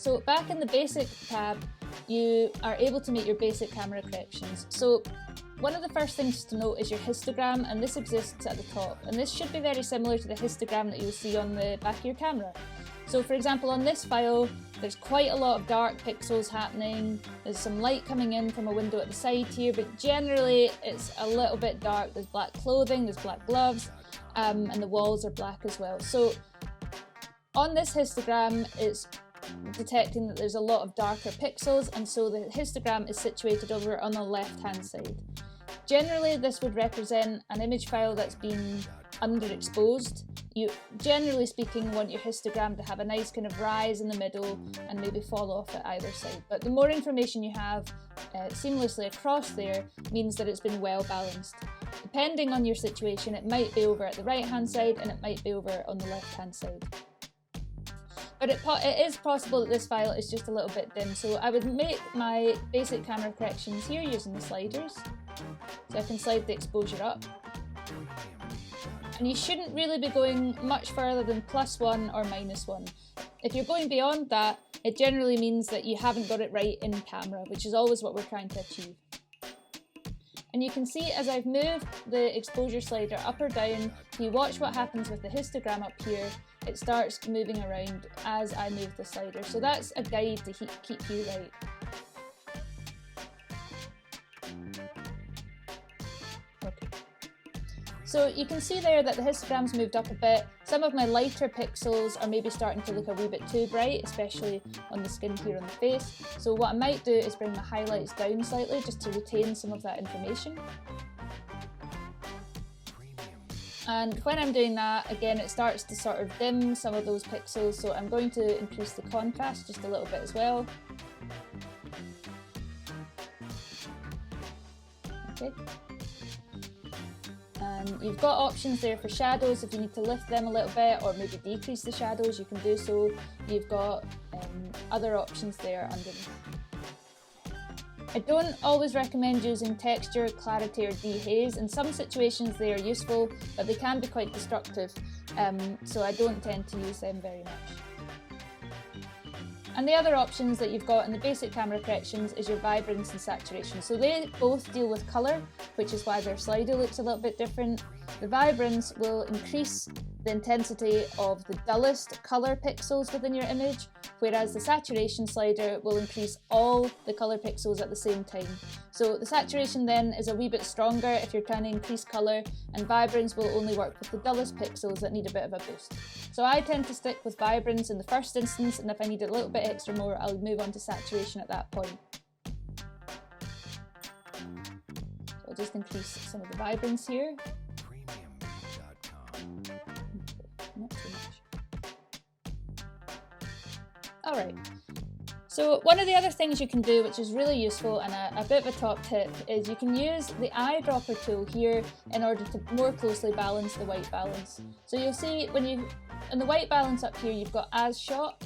So back in the basic tab, you are able to make your basic camera corrections. So one of the first things to note is your histogram, and this exists at the top. And this should be very similar to the histogram that you'll see on the back of your camera. So for example, on this file, there's quite a lot of dark pixels happening. There's some light coming in from a window at the side here, but generally it's a little bit dark. There's black clothing, there's black gloves, and the walls are black as well. So on this histogram, it's detecting that there's a lot of darker pixels, and so the histogram is situated over on the left-hand side. Generally, this would represent an image file that's been underexposed. You, generally speaking, want your histogram to have a nice kind of rise in the middle and maybe fall off at either side. But the more information you have seamlessly across there means that it's been well balanced. Depending on your situation, it might be over at the right-hand side and it might be over on the left-hand side. But it is possible that this file is just a little bit dim, so I would make my basic camera corrections here using the sliders. So I can slide the exposure up. And you shouldn't really be going much further than +1 or -1. If you're going beyond that, it generally means that you haven't got it right in camera, which is always what we're trying to achieve. And you can see as I've moved the exposure slider up or down, if you watch what happens with the histogram up here, it starts moving around as I move the slider. So that's a guide to keep you right. Okay. So you can see there that the histogram's moved up a bit. Some of my lighter pixels are maybe starting to look a wee bit too bright, especially on the skin here on the face. So what I might do is bring the highlights down slightly just to retain some of that information. And when I'm doing that, again, it starts to sort of dim some of those pixels, so I'm going to increase the contrast just a little bit as well. Okay. And you've got options there for shadows. If you need to lift them a little bit or maybe decrease the shadows, you can do so. You've got other options there underneath. I don't always recommend using texture, clarity or dehaze. In some situations they are useful, but they can be quite destructive, so I don't tend to use them very much. And the other options that you've got in the basic camera corrections is your vibrance and saturation. So they both deal with colour, which is why their slider looks a little bit different. The vibrance will increase the intensity of the dullest colour pixels within your image, whereas the saturation slider will increase all the colour pixels at the same time. So the saturation then is a wee bit stronger if you're trying to increase colour, and vibrance will only work with the dullest pixels that need a bit of a boost. So I tend to stick with vibrance in the first instance, and if I need a little bit extra more, I'll move on to saturation at that point. So I'll just increase some of the vibrance here. Not too much. Alright, so one of the other things you can do, which is really useful and a bit of a top tip, is you can use the eyedropper tool here in order to more closely balance the white balance. So you'll see in the white balance up here, you've got as shot,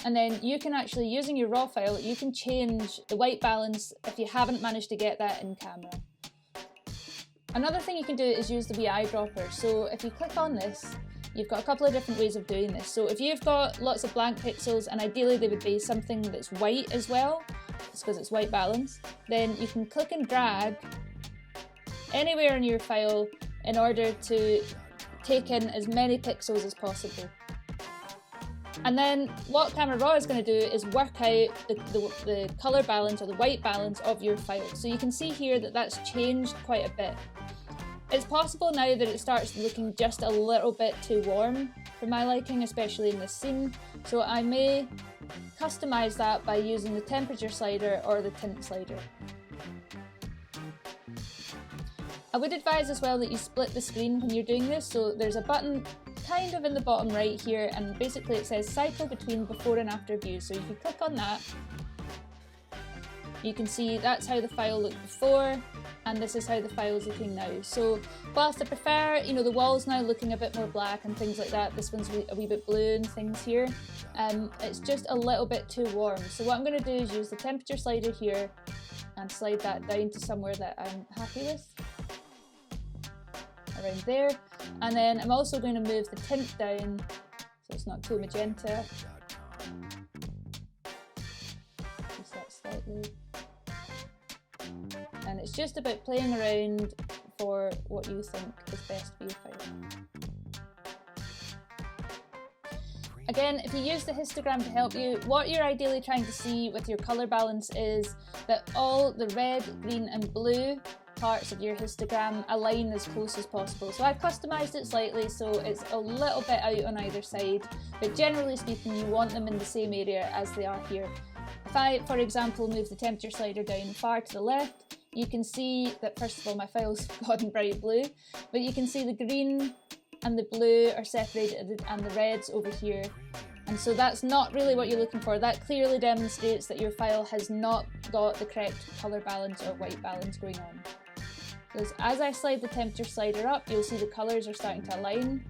and then you can actually, using your raw file, you can change the white balance if you haven't managed to get that in camera. Another thing you can do is use the wee eyedropper. So if you click on this, you've got a couple of different ways of doing this. So if you've got lots of blank pixels, and ideally they would be something that's white as well, it's because it's white balance, then you can click and drag anywhere in your file in order to take in as many pixels as possible. And then what Camera Raw is going to do is work out the colour balance or the white balance of your file. So you can see here that that's changed quite a bit. It's possible now that it starts looking just a little bit too warm for my liking, especially in this scene. So I may customise that by using the temperature slider or the tint slider. I would advise as well that you split the screen when you're doing this. So there's a button kind of in the bottom right here, and basically it says cycle between before and after views. So if you click on that, you can see that's how the file looked before, and this is how the file is looking now. So whilst I prefer, the walls now looking a bit more black and things like that, this one's a wee bit blue and things here, it's just a little bit too warm. So what I'm going to do is use the temperature slider here and slide that down to somewhere that I'm happy with, around there. And then I'm also going to move the tint down so it's not too magenta. just about playing around for what you think is best for your file. Again, if you use the histogram to help you, what you're ideally trying to see with your colour balance is that all the red, green and blue parts of your histogram align as close as possible. So I've customised it slightly so it's a little bit out on either side, but generally speaking you want them in the same area as they are here. If I, for example, move the temperature slider down far to the left, you can see that first of all my file's gotten bright blue, but you can see the green and the blue are separated and the red's over here. And so that's not really what you're looking for. That clearly demonstrates that your file has not got the correct colour balance or white balance going on. So as I slide the temperature slider up, you'll see the colours are starting to align.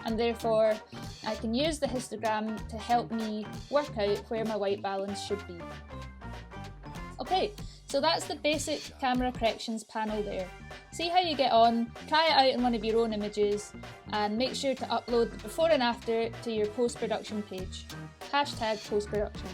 And therefore I can use the histogram to help me work out where my white balance should be. Okay, so that's the basic camera corrections panel there. See how you get on, try it out in one of your own images, and make sure to upload the before and after to your post-production page. #post-production.